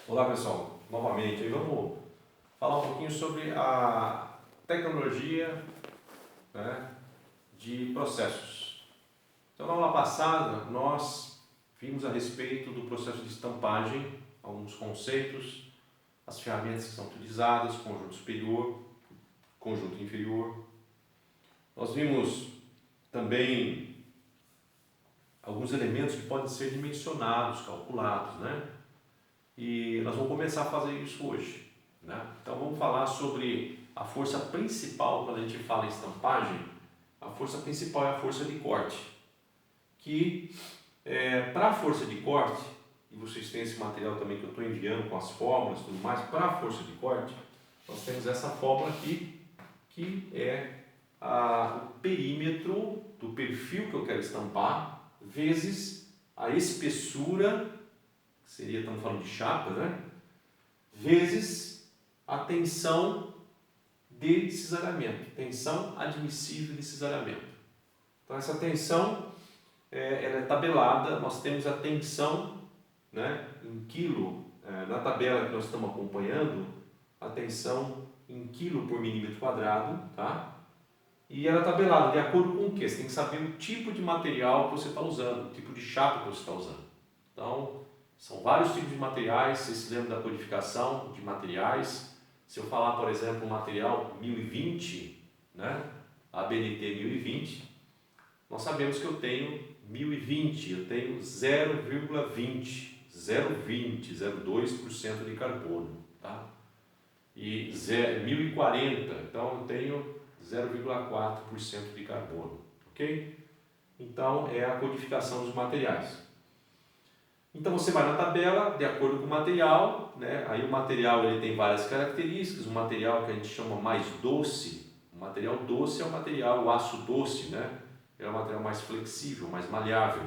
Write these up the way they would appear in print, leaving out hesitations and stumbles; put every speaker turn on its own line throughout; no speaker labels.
Olá pessoal, novamente aí vamos falar um pouquinho sobre a tecnologia, né, de processos. Então na aula passada nós vimos a respeito do processo de estampagem, alguns conceitos, as ferramentas que são utilizadas, conjunto superior, conjunto inferior. Nós vimos também alguns elementos que podem ser dimensionados, calculados, né? E nós vamos começar a fazer isso hoje, né? Então vamos falar sobre a força principal. Quando a gente fala em estampagem, a força principal é a força de corte, que para a força de corte, e vocês têm esse material também que eu estou enviando com as fórmulas e tudo mais, para a força de corte, nós temos essa fórmula aqui, que é o perímetro do perfil que eu quero estampar, vezes a espessura, que seria, estamos falando de chapa, né? Vezes a tensão de cisalhamento, tensão admissível de cisalhamento. Então essa tensão ela é tabelada, nós temos a tensão, né, em quilo, na tabela que nós estamos acompanhando, a tensão em quilo por milímetro quadrado, tá? E ela é tabelada de acordo com o quê? Você tem que saber o tipo de material que você está usando, o tipo de chapa que você está usando. Então, são vários tipos de materiais. Você se lembra da codificação de materiais? Se eu falar, por exemplo, o material 1020, né? ABNT 1020, nós sabemos que eu tenho 1020, eu tenho 0,20, 0,2% de carbono, tá? E 1040, então eu tenho 0,4% de carbono, ok? Então é a codificação dos materiais. Então você vai na tabela de acordo com o material, né? Aí o material ele tem várias características. O material que a gente chama mais doce, o material doce é o material, o aço doce, né? É o material mais flexível, mais maleável.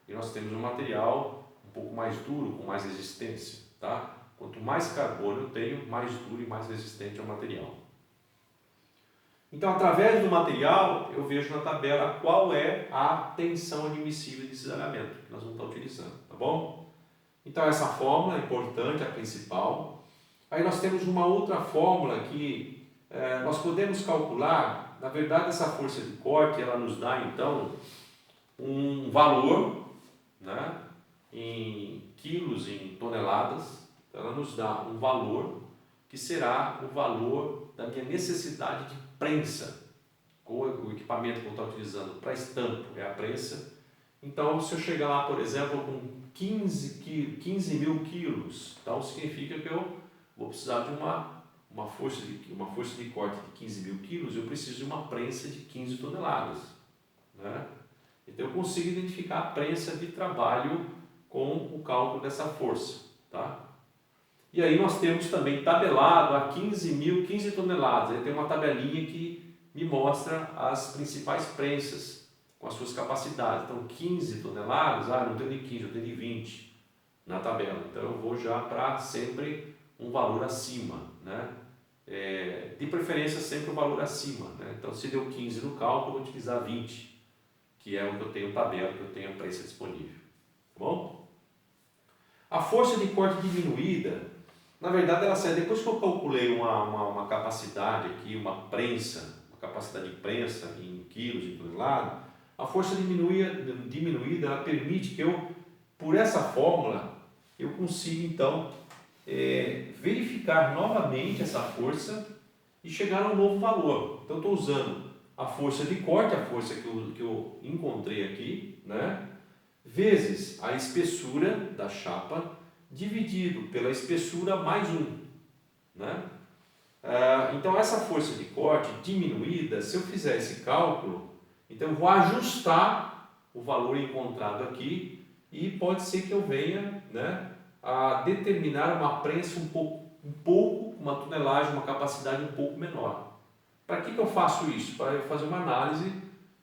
E nós temos um material um pouco mais duro, com mais resistência, tá? Quanto mais carbono eu tenho, mais duro e mais resistente é o material. Então, através do material, eu vejo na tabela qual é a tensão admissível de cisalhamento que nós vamos estar utilizando, tá bom? Então, essa fórmula é importante, a principal. Aí nós temos uma outra fórmula que nós podemos calcular. Na verdade, essa força de corte, ela nos dá, então, um valor, né, em quilos, em toneladas. Ela nos dá um valor que será o valor da minha necessidade de prensa, ou o equipamento que eu estou utilizando para estampo é a prensa. Então, se eu chegar lá, por exemplo, com 15 mil quilos, então significa que eu vou precisar de uma força de corte de 15 mil quilos, eu preciso de uma prensa de 15 toneladas. Né? Então, eu consigo identificar a prensa de trabalho com o cálculo dessa força. Tá? E aí nós temos também tabelado a 15 toneladas. Aí tem uma tabelinha que me mostra as principais prensas com as suas capacidades. Então 15 toneladas, não tenho de 15, eu tenho de 20 na tabela. Então eu vou já para sempre um valor acima, né? De preferência sempre um valor acima, né? Então se deu 15 no cálculo, eu vou utilizar 20, que é o que eu tenho tabela, que eu tenho a prensa disponível. Tá bom? A força de corte diminuída, na verdade, ela sai depois que eu calculei uma capacidade aqui, uma prensa, uma capacidade de prensa em quilos e toneladas, a força diminuída ela permite que eu, por essa fórmula, eu consiga então verificar novamente essa força e chegar a um novo valor. Então, eu estou usando a força de corte, a força que eu encontrei aqui, né? Vezes a espessura da chapa, dividido pela espessura mais 1. Né? Então, essa força de corte diminuída, se eu fizer esse cálculo, então eu vou ajustar o valor encontrado aqui e pode ser que eu venha, né, a determinar uma prensa uma tonelagem, uma capacidade um pouco menor. Para que eu faço isso? Para eu fazer uma análise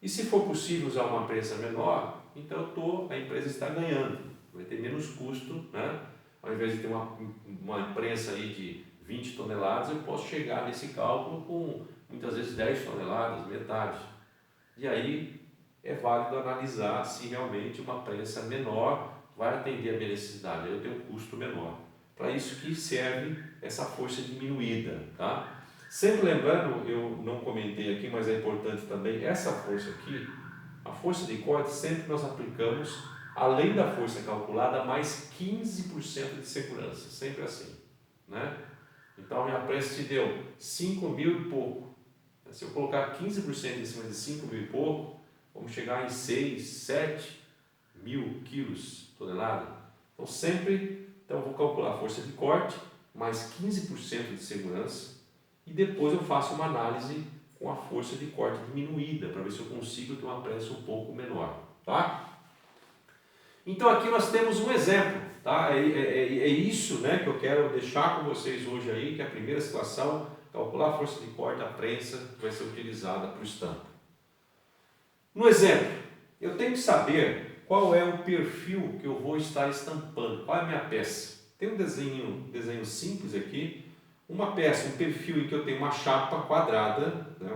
e, se for possível usar uma prensa menor, então a empresa está ganhando, vai ter menos custo, né? Ao invés de ter uma prensa aí de 20 toneladas, eu posso chegar nesse cálculo com muitas vezes 10 toneladas, metade. E aí é válido analisar se realmente uma prensa menor vai atender a minha necessidade, aí eu tenho um custo menor. para isso que serve essa força diminuída, tá? Sempre lembrando, eu não comentei aqui, mas é importante também, essa força aqui, a força de corte, sempre nós aplicamos, além da força calculada, mais 15% de segurança, sempre assim, né? Então, a minha prensa te deu 5.000 e pouco. Se eu colocar 15% em cima de 5.000 e pouco, vamos chegar em 6, 7 mil quilos, tonelada. Então, eu vou calcular a força de corte, mais 15% de segurança, e depois eu faço uma análise com a força de corte diminuída, para ver se eu consigo ter uma prensa um pouco menor, tá? Então aqui nós temos um exemplo, tá? É isso, né, que eu quero deixar com vocês hoje aí, que é a primeira situação, calcular a força de corte da prensa que vai ser utilizada para o estampo. No exemplo, eu tenho que saber qual é o perfil que eu vou estar estampando, qual é a minha peça. Tem um desenho simples aqui, uma peça, um perfil em que eu tenho uma chapa quadrada, né,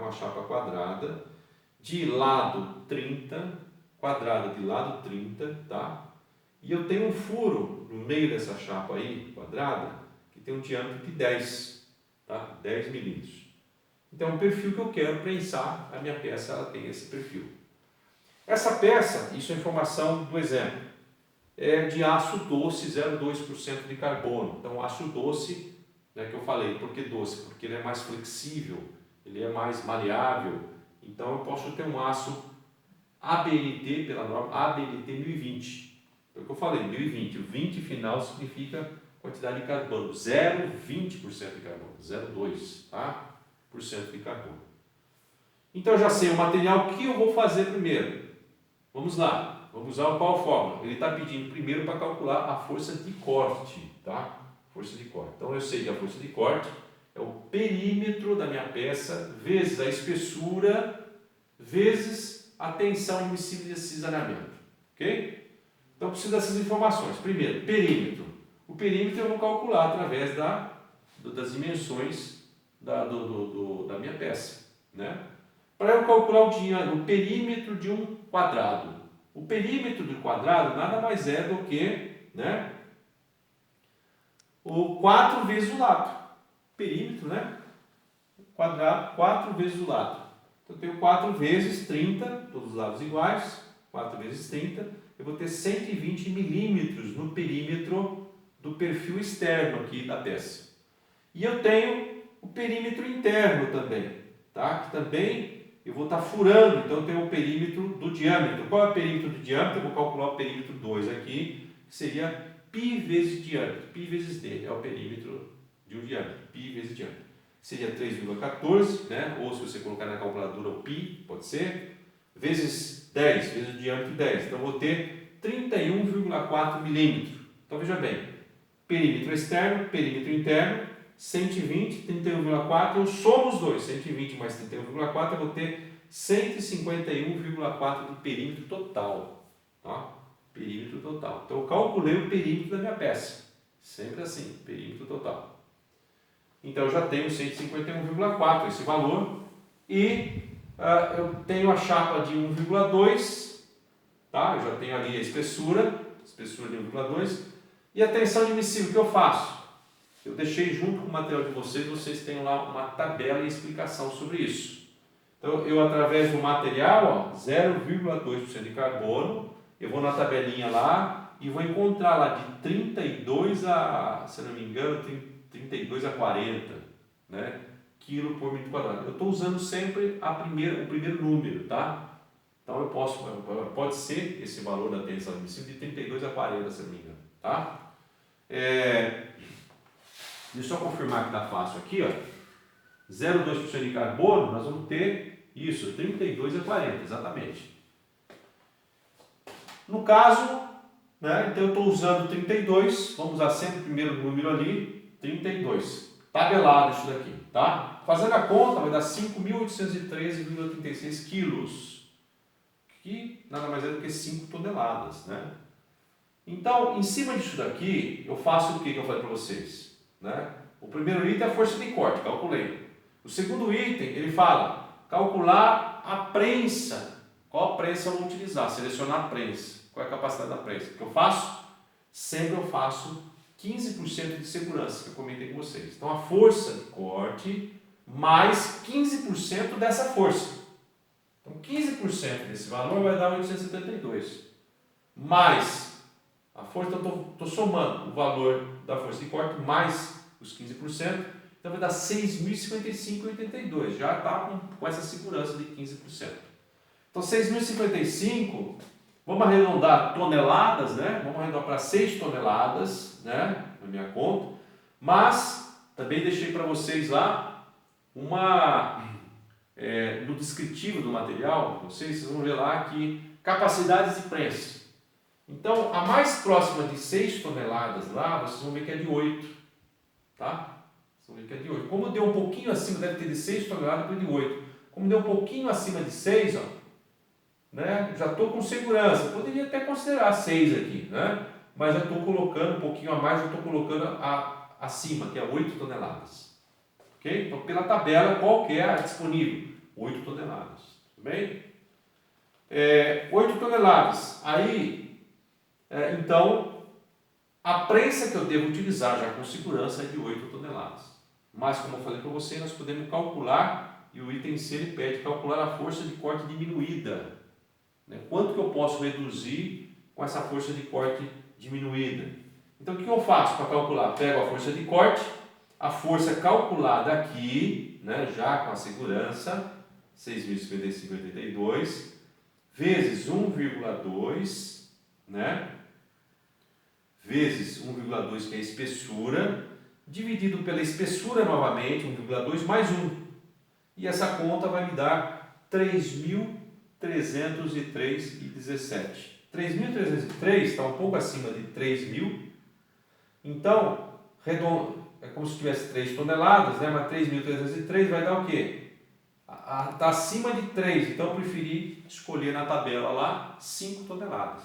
de lado 30, quadrada de lado 30, tá? E eu tenho um furo no meio dessa chapa aí, quadrada, que tem um diâmetro de 10, tá? 10 milímetros. Então é um perfil que eu quero prensar, a minha peça ela tem esse perfil. Essa peça, isso é informação do exemplo, é de aço doce 0,2% de carbono. Então aço doce, né, que eu falei, por que doce? Porque ele é mais flexível, ele é mais maleável. Então eu posso ter um aço ABNT, pela norma ABNT 1020. É o que eu falei, 1020. O 20 final significa quantidade de carbono, 0,20% de carbono, 0,2%, tá? por cento de carbono. Então eu já sei o material que eu vou fazer primeiro. Vamos lá, vamos usar qual fórmula? Ele está pedindo primeiro para calcular a força de corte, tá? Força de corte. Então eu sei que a força de corte é o perímetro da minha peça vezes a espessura vezes a tensão admissível de cisalhamento, ok? Então eu preciso dessas informações. Primeiro, perímetro. O perímetro eu vou calcular através das dimensões da minha peça, né? Para eu calcular o perímetro de um quadrado. O perímetro do quadrado nada mais é do que, né, o 4 vezes o lado. Perímetro, né? Quadrado, 4 vezes o lado. Então eu tenho 4 vezes 30, todos os lados iguais, 4 vezes 30, eu vou ter 120 milímetros no perímetro do perfil externo aqui da peça. E eu tenho o perímetro interno também, tá? Que também eu vou estar furando, então eu tenho o perímetro do diâmetro. Qual é o perímetro do diâmetro? Eu vou calcular o perímetro 2 aqui, que seria π vezes diâmetro. π vezes d é o perímetro de um diâmetro, π vezes diâmetro. Seria 3,14, né? Ou se você colocar na calculadora o π, pode ser, vezes 10, vezes o diâmetro 10. Então eu vou ter 31,4 milímetros. Então veja bem, perímetro externo, perímetro interno, 120, 31,4, eu somo os dois, 120 mais 31,4, eu vou ter 151,4 de perímetro total, tá? Perímetro total. Então eu calculei o perímetro da minha peça, sempre assim, perímetro total. Então eu já tenho 151,4, esse valor, e eu tenho a chapa de 1,2, tá? Eu já tenho ali a espessura de 1,2, e a tensão admissível, o que eu faço? Eu deixei junto com o material de vocês têm lá uma tabela e explicação sobre isso. Então, eu através do material, 0,2% de carbono, eu vou na tabelinha lá e vou encontrar lá de 32 a, se não me engano, 32 a 40, né, quilo por metro quadrado. Eu estou usando sempre o primeiro número, tá? Então, pode ser esse valor da tensão admissível de 32 a 40, se não me engano, tá? Deixa eu só confirmar que está fácil aqui, ó. 0,2% de carbono, nós vamos ter isso, 32 a 40, exatamente. No caso, né, então eu estou usando 32, vamos usar sempre o primeiro número ali, 32. Tabelado isso daqui, tá? Fazendo a conta, vai dar 5.813,36 quilos, que nada mais é do que 5 toneladas, né? Então, em cima disso daqui, eu faço o que eu falei para vocês? Né? O primeiro item é a força de corte, calculei. O segundo item, ele fala calcular a prensa. Qual prensa eu vou utilizar? Selecionar a prensa. Qual é a capacidade da prensa? O que eu faço? Sempre eu faço 15% de segurança que eu comentei com vocês. Então, a força de corte mais 15% dessa força. Então, 15% desse valor vai dar 872. Mais a força, então estou somando o valor da força de corte mais os 15%, então vai dar 6.055,82. Já está com essa segurança de 15%. Então, 6.055, vamos arredondar toneladas, né? Vamos arredondar para 6 toneladas, né? Na minha conta. Mas também deixei para vocês lá no descritivo do material, vocês vão ver lá que capacidades de prensa. Então, a mais próxima de 6 toneladas lá, vocês vão ver que é de 8. Tá? Vocês vão ver que é de 8. Como deu um pouquinho acima, deve ter de 6 toneladas, depois de 8. Como deu um pouquinho acima de 6, ó, né? Já estou com segurança. Poderia até considerar 6 aqui, né? Mas já estou colocando um pouquinho a mais, já estou colocando acima, que é 8 toneladas. Ok? Então, pela tabela, qual que é a disponível? 8 toneladas. Tudo bem? 8 toneladas. Aí, então, a prensa que eu devo utilizar já com segurança é de 8 toneladas. Mas, como eu falei para você, nós podemos calcular, e o item C ele pede calcular a força de corte diminuída. Né? Quanto que eu posso reduzir com essa força de corte diminuída? Então, o que eu faço para calcular? Pego a força de corte, a força calculada aqui, né, já com a segurança, 6.055,82, vezes 1,2, né, vezes 1,2, que é a espessura, dividido pela espessura novamente, 1,2 mais 1. E essa conta vai me dar 3.303,17. 3.303 está um pouco acima de 3.000. Então, é como se tivesse 3 toneladas, né? Mas 3.303 vai dar o quê? Está acima de 3, então eu preferi escolher na tabela lá 5 toneladas.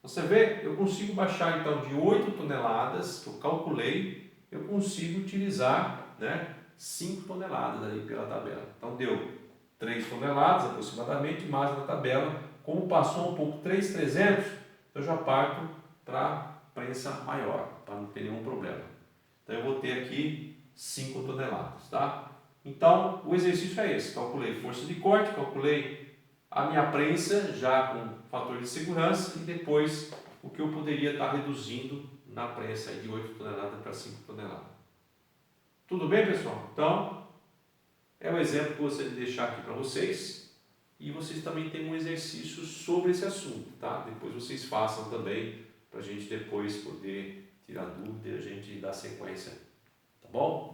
Você vê, eu consigo baixar então de 8 toneladas, que eu calculei, eu consigo utilizar, né, 5 toneladas ali pela tabela. Então deu 3 toneladas aproximadamente, mais na tabela, como passou um pouco 3.300, eu já parto para prensa maior, para não ter nenhum problema. Então eu vou ter aqui 5 toneladas, tá? Então o exercício é esse, calculei força de corte, calculei a minha prensa já com fator de segurança e depois o que eu poderia estar reduzindo na prensa de 8 toneladas para 5 toneladas. Tudo bem, pessoal? Então, é o exemplo que eu gostaria de deixar aqui para vocês e vocês também têm um exercício sobre esse assunto, tá? Depois vocês façam também para a gente depois poder tirar dúvida e a gente dar sequência, tá bom?